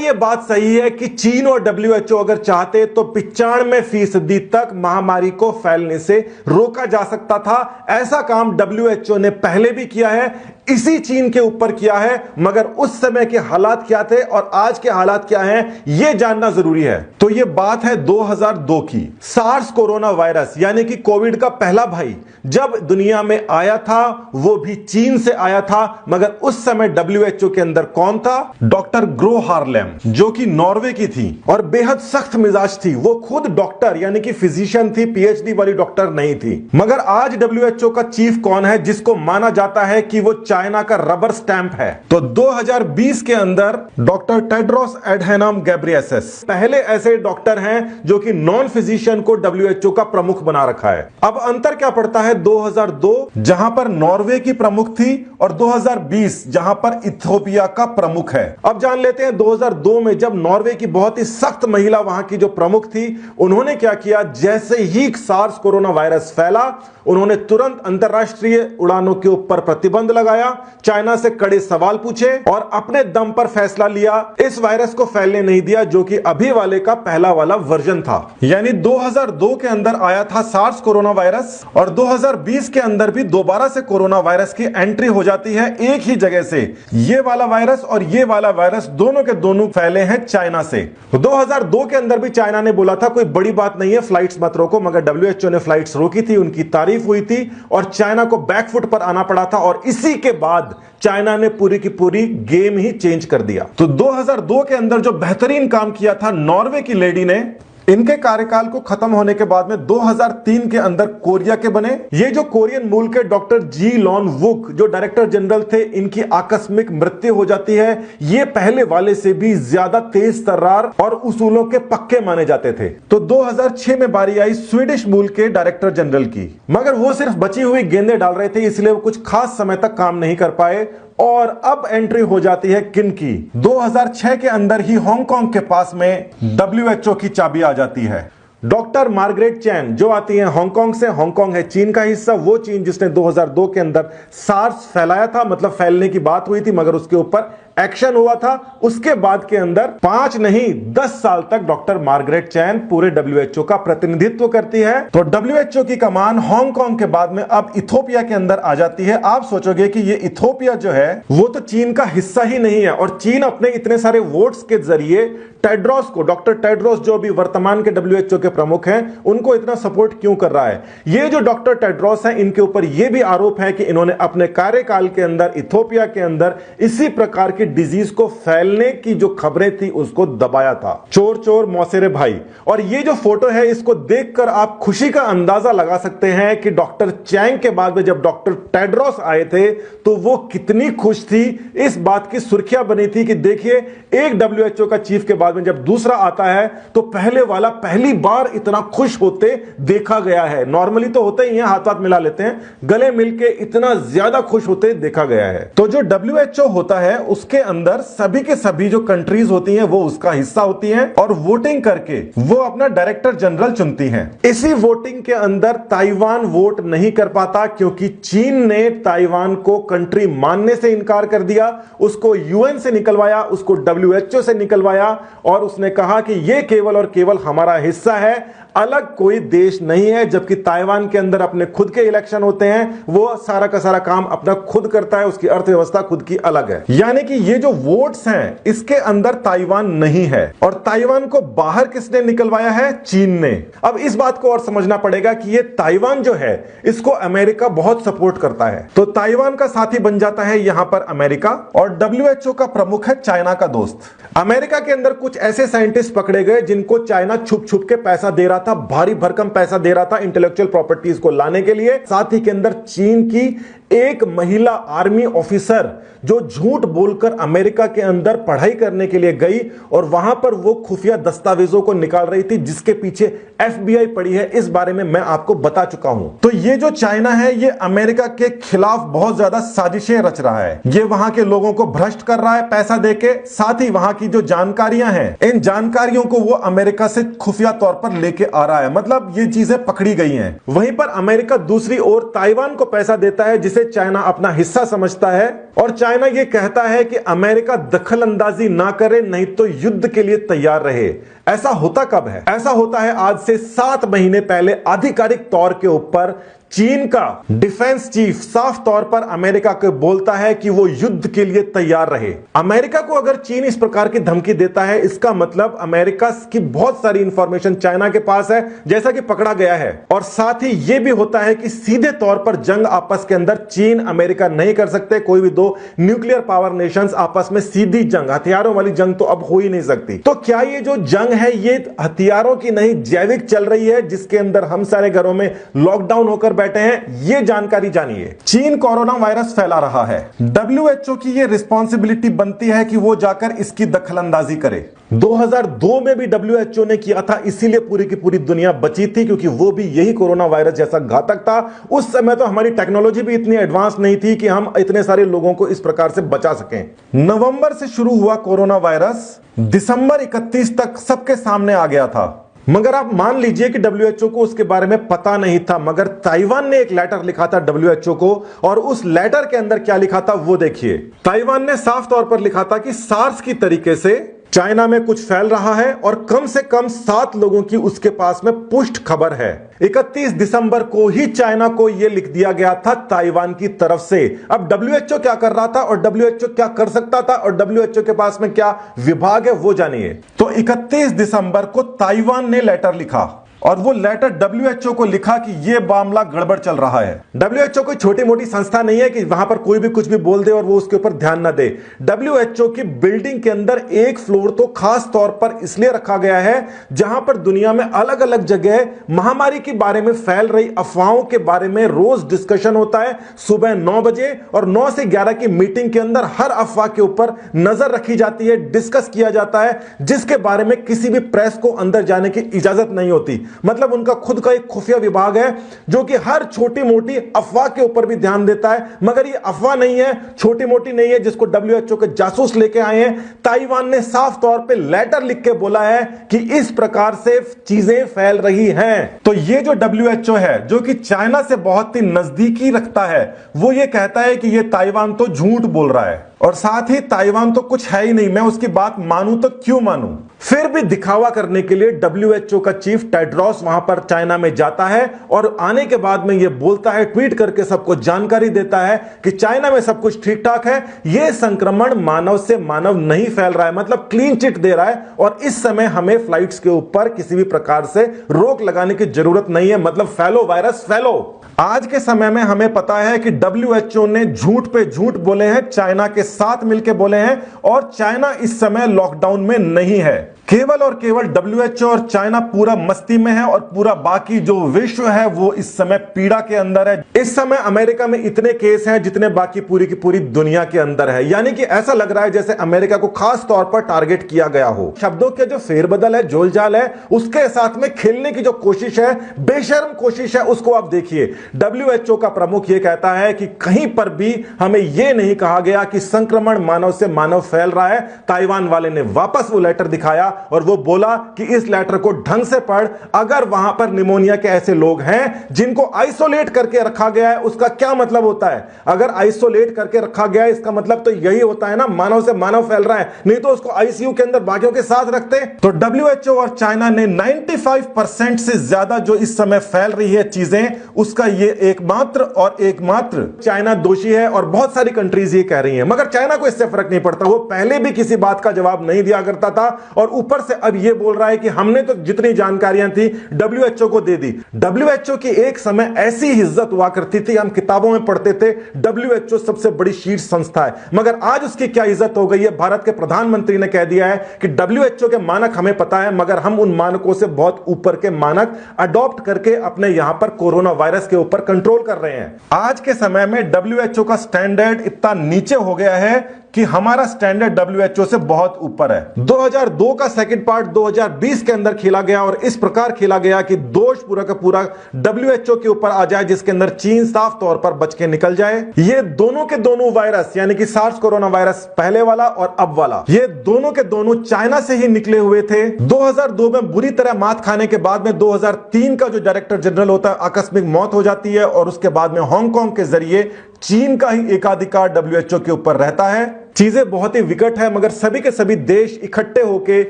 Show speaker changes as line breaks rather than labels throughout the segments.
यह बात सही है कि चीन और डब्ल्यूएचओ अगर चाहते तो 95% तक महामारी को फैलने से रोका जा सकता था। ऐसा काम डब्ल्यूएचओ ने पहले भी किया है, इसी चीन के ऊपर किया है, मगर उस समय के हालात क्या थे और आज के हालात क्या हैं यह जानना जरूरी है। तो यह बात है 2002 की। सार्स कोरोना वायरस यानी कि कोविड का पहला भाई जब दुनिया में आया था वो भी चीन से आया था, मगर उस समय डब्ल्यूएचओ के अंदर कौन था? डॉक्टर ग्रो हार्लेम, जो कि नॉर्वे की थी और बेहद सख्त मिजाज थी। वो खुद डॉक्टर यानी कि फिजिशियन थी, पीएचडी वाली डॉक्टर नहीं थी। मगर आज डब्ल्यूएचओ का चीफ कौन है जिसको माना जाता है कि वो चाइना का रबर स्टैंप है? तो 2020 के अंदर डॉक्टर टेड्रोस एडहेनम घेब्रेयेसस पहले ऐसे डॉक्टर हैं जो कि नॉन फिजिशियन को डब्ल्यूएचओ का प्रमुख बना रखा है। अब अंतर क्या पड़ता है 2002 जहां पर नॉर्वे की प्रमुख थी और 2020 जहां पर इथियोपिया का प्रमुख है। अब जान लेते हैं 2002 में जब नॉर्वे की बहुत ही सख्त महिला वहां की जो प्रमुख थी, उन्होंने क्या किया? जैसे ही सार्स कोरोना वायरस फैला उन्होंने तुरंत अंतरराष्ट्रीय उड़ानों के ऊपर प्रतिबंध लगाया, चाइना से कड़े सवाल पूछे और अपने दम पर फैसला लिया, इस वायरस को फैलने नहीं दिया, जो कि अभी वाले का पहला वाला वर्जन था। यानी 2002 के अंदर आया था सार्स कोरोना वायरस और 2020 के अंदर भी दोबारा से कोरोना वायरस की एंट्री हो जाती है एक ही जगह से। ये वाला वायरस और ये वाला वायरस दोनों के दोनों फैले हैं चाइना से। 2002 के अंदर भी चाइना ने बोला था कोई बड़ी बात नहीं है, फ्लाइट्स मत रोको, मगर डब्ल्यूएचओ ने फ्लाइट्स रोकी थी, उनकी तारीफ हुई थी और चाइना को बैकफुट पर आना पड़ा था और इसी के बाद चाइना ने पूरी की पूरी गेम ही चेंज कर दिया। तो 2002 के अंदर जो बेहतरीन काम किया था नॉर्वे की लेडी ने, इनके कार्यकाल को खत्म होने के बाद में 2003 के अंदर कोरिया के बने। ये जो कोरियन मूल के डॉक्टर जी लॉन वुक जो डायरेक्टर जनरल थे, इनकी आकस्मिक मृत्यु हो जाती है। ये पहले वाले से भी ज्यादा तेज तर्रार और उसूलों के पक्के माने जाते थे। तो 2006 में बारी आई स्वीडिश मूल के डायरेक्टर जनरल की, मगर वो सिर्फ बची हुई गेंदें डाल रहे थे, इसलिए वो कुछ खास समय तक काम नहीं कर पाए। और अब एंट्री हो जाती है किन की? 2006 के अंदर ही हांगकांग के पास में डब्ल्यूएचओ की चाबी आ जाती है। डॉक्टर मार्गरेट चैन जो आती हैं हांगकांग से। हांगकांग है चीन का हिस्सा, वो चीन जिसने 2002 के अंदर सार्स फैलाया था, मतलब फैलने की बात हुई थी मगर उसके ऊपर एक्शन हुआ था। उसके बाद के अंदर 5 नहीं 10 साल तक डॉक्टर मार्गरेट चैन पूरे डब्ल्यूएचओ का प्रतिनिधित्व करती है। तो डब्ल्यूएचओ की कमान हांगकांग के बाद में अब इथियोपिया के अंदर आ जाती है। आप सोचोगे कि ये इथियोपिया जो है वो तो चीन का हिस्सा ही नहीं है, और चीन अपने इतने सारे वोट्स के जरिए टेड्रोस को, डॉक्टर टेड्रोस जो अभी वर्तमान के डब्ल्यूएचओ के प्रमुख हैं, उनको इतना सपोर्ट क्यों कर रहा है? ये जो डॉक्टर टेड्रोस हैं, इनके ऊपर यह भी आरोप है कि इन्होंने अपने कार्यकाल के अंदर इथियोपिया के अंदर इसी प्रकार की डिजीज को फैलने की जो खबरें थी उसको दबाया था। चोर चोर मौसेरे भाई। और ये जो फोटो है इसको देखकर आप खुशी का अंदाजा लगा सकते हैं कि डॉक्टर चैंग के बाद में जब डॉक्टर टेड्रोस आए थे तो वो कितनी खुश थी। इस बात की सुर्खियां बनी थी कि देखिए एक डब्ल्यूएचओ का चीफ के बाद में जब दूसरा आता है तो पहले वाला पहली बार इतना खुश होते देखा गया है। नॉर्मली तो होते ही हैं, हाथ हाथ मिला लेते हैं, गले मिलके इतना ज्यादा खुश होते देखा गया है। तो जो डब्ल्यूएचओ होता है उसके अंदर सभी के सभी जो कंट्रीज होती हैं वो उसका हिस्सा होती हैं और वोटिंग करके वो अपना डायरेक्टर जनरल चुनती हैं। इसी वोटिंग के अंदर ताइवान वोट नहीं कर पाता क्योंकि चीन ने ताइवान को कंट्री मानने से इनकार कर दिया, उसको यूएन से निकलवाया, उसको डब्ल्यूएचओ से निकलवाया और उसने कहा कि ये केवल और केवल हमारा हिस्सा है, अलग कोई देश नहीं है। जबकि ताइवान के अंदर अपने खुद के इलेक्शन होते हैं, वो सारा का सारा काम अपना खुद करता है, उसकी अर्थव्यवस्था खुद की अलग है। यानी कि ये जो वोट्स हैं इसके अंदर ताइवान नहीं है। और ताइवान को बाहर किसने निकलवाया है? चीन ने। अब इस बात को और समझना पड़ेगा कि ये ताइवान जो है इसको अमेरिका बहुत सपोर्ट करता है, तो ताइवान का साथी बन जाता है यहां पर अमेरिका, और डब्ल्यूएचओ का प्रमुख है चाइना का दोस्त। अमेरिका के अंदर कुछ ऐसे साइंटिस्ट पकड़े गए जिनको चाइना छुप छुप के पैसा दे रहा था, भारी भरकम पैसा दे रहा था इंटेलेक्चुअल प्रॉपर्टीज को लाने के लिए। साथ ही के अंदर चीन की एक महिला आर्मी ऑफिसर जो झूठ बोलकर अमेरिका के अंदर पढ़ाई करने के लिए गई और वहां पर वो खुफिया दस्तावेजों को निकाल रही थी जिसके पीछे एफबीआई पड़ी है, इस बारे में मैं आपको बता चुका हूं। तो ये जो चाइना है ये अमेरिका के खिलाफ बहुत ज्यादा साजिशें रच रहा है। ये वहां के लोगों को भ्रष्ट कर रहा है पैसा देके, साथ ही वहां की बाकी जो जानकारियां हैं, इन जानकारियों को वो अमेरिका से खुफिया तौर पर लेके आ रहा है। मतलब ये चीजें पकड़ी गई हैं। वहीं पर अमेरिका दूसरी ओर ताइवान को पैसा देता है, जिसे चाइना अपना हिस्सा समझता है, और चाइना ये कहता है कि अमेरिका दखल अंदाजी ना करे, नहीं तो युद्ध के लिए तैयार रहे। ऐसा होता कब है? ऐसा होता है आज से 7 महीने पहले आधिकारिक तौर के ऊपर चीन का डिफेंस चीफ साफ तौर पर अमेरिका को बोलता है कि वो युद्ध के लिए तैयार रहे। अमेरिका को अगर चीन इस प्रकार की धमकी देता है, इसका मतलब अमेरिका की बहुत सारी इंफॉर्मेशन चाइना के पास है, जैसा कि पकड़ा गया है। और साथ ही यह भी होता है कि सीधे तौर पर जंग आपस के अंदर चीन अमेरिका नहीं कर सकते। कोई भी दो न्यूक्लियर पावर नेशंस आपस में सीधी जंग, हथियारों वाली जंग तो अब हो ही नहीं सकती। तो क्या ये जो जंग है ये हथियारों की नहीं जैविक चल रही है, जिसके अंदर हम सारे घरों में लॉकडाउन होकर बैठे हैं? ये जानकारी जानिए। चीन कोरोना वायरस फैला रहा है। WHO की ये रिस्पॉन्सिबिलिटी बनती है कि वो जाकर इसकी दखलंदाजी करे। 2002 में भी WHO ने किया था, इसीलिए पूरी की पूरी दुनिया बची थी, क्योंकि वो भी यही कोरोना वायरस जैसा घातक था। उस समय तो हमारी टेक्नोलॉजी भी इतनी एडवांस नहीं थी कि हम इतने सारे लोगों को इस प्रकार से बचा सकें। नवंबर से शुरू हुआ कोरोना वायरस दिसंबर 31 तक सबके सामने आ गया था। मगर आप मान लीजिए कि WHO को उसके बारे में पता नहीं था, मगर ताइवान ने एक लेटर लिखा था WHO को, और उस लेटर के अंदर क्या लिखा था वो देखिए। ताइवान ने साफ तौर पर लिखा था कि सार्स की तरीके से चाइना में कुछ फैल रहा है और कम से कम 7 लोगों की उसके पास में पुष्ट खबर है। 31 दिसंबर को ही चाइना को यह लिख दिया गया था ताइवान की तरफ से। अब WHO क्या कर रहा था और WHO क्या कर सकता था और WHO के पास में क्या विभाग है वो जानिए। तो 31 दिसंबर को ताइवान ने लेटर लिखा, और वो लेटर WHO को लिखा कि ये मामला गड़बड़ चल रहा है। WHO कोई छोटी मोटी संस्था नहीं है कि वहां पर कोई भी कुछ भी बोल दे और वो उसके ऊपर ध्यान ना दे। WHO की बिल्डिंग के अंदर एक फ्लोर तो खास तौर पर इसलिए रखा गया है जहां पर दुनिया में अलग अलग जगह महामारी के बारे में फैल रही अफवाहों के बारे में रोज डिस्कशन होता है। सुबह 9 बजे और 9 से 11 की मीटिंग के अंदर हर अफवाह के ऊपर नजर रखी जाती है, डिस्कस किया जाता है, जिसके बारे में किसी भी प्रेस को अंदर जाने की इजाजत नहीं होती। मतलब उनका खुद का एक खुफिया विभाग है जो कि हर छोटी मोटी अफवाह के ऊपर भी ध्यान देता है। मगर ये अफवाह नहीं है, छोटी मोटी नहीं है, जिसको WHO के जासूस लेके आए हैं। ताइवान ने साफ तौर पे लेटर लिख के बोला है कि इस प्रकार से चीजें फैल रही हैं। तो ये जो WHO है, जो कि चाइना से बहुत ही नजदीकी रखता है, वो ये कहता है कि ये ताइवान तो झूठ बोल रहा है, और साथ ही ताइवान तो कुछ है ही नहीं, मैं उसकी बात मानूं तो क्यों मानूं। फिर भी दिखावा करने के लिए WHO का चीफ टेड्रोस वहां पर चाइना में जाता है और आने के बाद में यह बोलता है, ट्वीट करके सबको जानकारी देता है कि चाइना में सब कुछ ठीक ठाक है, यह संक्रमण मानव से मानव नहीं फैल रहा है। मतलब क्लीन चिट दे रहा है, और इस समय हमें फ्लाइट्स के ऊपर किसी भी प्रकार से रोक लगाने की जरूरत नहीं है। मतलब फैलो वायरस फैलो। आज के समय में हमें पता है कि WHO ने झूठ पे झूठ बोले हैं, चाइना के साथ मिलकर बोले हैं, और चाइना इस समय लॉकडाउन में नहीं है। केवल और केवल WHO और चाइना पूरा मस्ती में है, और पूरा बाकी जो विश्व है वो इस समय पीड़ा के अंदर है। इस समय अमेरिका में इतने केस हैं जितने बाकी पूरी की पूरी दुनिया के अंदर है। यानी कि ऐसा लग रहा है जैसे अमेरिका को खास तौर पर टारगेट किया गया हो। शब्दों के जो फेरबदल है, जोलजाल है, उसके साथ में खेलने की जो कोशिश है, बेशर्म कोशिश है, उसको आप देखिए। WHO का प्रमुख ये कहता है कि कहीं पर भी हमें यह नहीं कहा गया कि संक्रमण मानव से मानव फैल रहा है। ताइवान वाले ने वापस वो लेटर दिखाया और वो बोला कि इस लेटर को ढंग से पढ़, अगर वहां पर निमोनिया के ऐसे लोग हैं जिनको आइसोलेट करके रखा गया है, उसका क्या मतलब होता है? अगर आइसोलेट करके रखा गया है, इसका मतलब तो यही होता है ना, मानव से मानव फैल रहा है, नहीं तो उसको ICU के अंदर बाकियों के साथ रखते। तो WHO और चाइना ने 95% से ज्यादा जो इस समय फैल रही है चीजें, उसका ये एकमात्र और एकमात्र चाइना दोषी है, और बहुत सारी कंट्रीज ये कह रही हैं। मगर चाइना को इससे फर्क नहीं पड़ता, वो पहले भी किसी बात का जवाब नहीं दिया करता था, और ऊपर से अब ये बोल रहा है कि हमने तो जितनी जानकारियां थी WHO को दे दी। WHO की एक समय ऐसी इज्जत हुआ करती थी, हम किताबों में पढ़ते थे WHO सबसे बड़ी शीर्ष संस्था है, मगर आज उसकी क्या इज्जत हो गई है। भारत के प्रधानमंत्री ने कह दिया है कि WHO के मानक हमें पता है, मगर हम उन मानकों से बहुत ऊपर के मानक अडॉप्ट करके अपने यहां पर कोरोना वायरस के ऊपर कंट्रोल कर रहे हैं। आज के समय में WHO का स्टैंडर्ड इतना नीचे हो गया है कि हमारा स्टैंडर्ड WHO से बहुत ऊपर है। 2002 का सेकंड पार्ट 2020 के अंदर खेला गया और इस प्रकार खेला गया कि दोष पूरा का पूरा WHO के ऊपर आ जाए, जिसके अंदर चीन साफ तौर पर बच के निकल जाए। ये दोनों के दोनों वायरस यानी कि सार्स कोरोना वायरस पहले वाला और अब वाला, ये दोनों के दोनों चाइना से ही निकले हुए थे। 2002 में बुरी तरह मात खाने के बाद में 2003 का जो डायरेक्टर जनरल होता है आकस्मिक मौत हो जाती है और उसके बाद में हांगकांग के जरिए चीन का ही एकाधिकार WHO के ऊपर रहता है। चीजें बहुत ही विकट है, मगर सभी के सभी देश इकट्ठे होके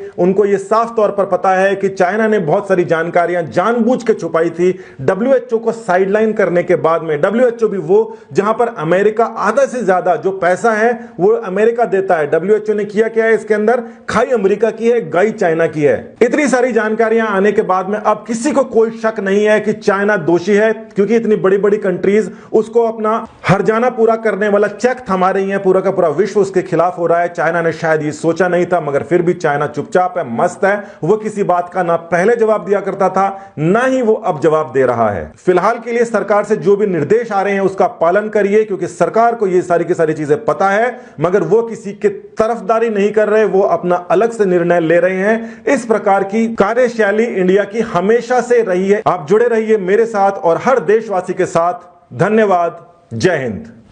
उनको यह साफ तौर पर पता है कि चाइना ने बहुत सारी जानकारियां जानबूझ के छुपाई थी WHO को साइडलाइन करने के बाद में। WHO भी वो जहां पर अमेरिका आधा से ज्यादा जो पैसा है वो अमेरिका देता है। WHO ने किया क्या है इसके अंदर? खाई अमेरिका की है, गाई चाइना की है। इतनी सारी जानकारियां आने के बाद में अब किसी को कोई शक नहीं है कि चाइना दोषी है, क्योंकि इतनी बड़ी बड़ी कंट्रीज उसको अपना हरजाना पूरा करने वाला चेक थमा रही है। पूरा का पूरा विश्व के खिलाफ हो रहा है। चाइना ने शायद ये सोचा नहीं था, मगर फिर भी चाइना चुपचाप है, मस्त है। वो किसी बात का ना पहले जवाब दिया करता था, ना ही वो अब जवाब दे रहा है। फिलहाल के लिए सरकार से जो भी निर्देश आ रहे हैं उसका पालन करिए, क्योंकि सरकार को ये सारी की सारी चीजें पता है, मगर वो किसी की तरफदारी नहीं कर रहे, वो अपना अलग से निर्णय ले रहे हैं। इस प्रकार की कार्यशैली इंडिया की हमेशा से रही है। आप जुड़े रहिए मेरे साथ और हर देशवासी के साथ। धन्यवाद। जय हिंद।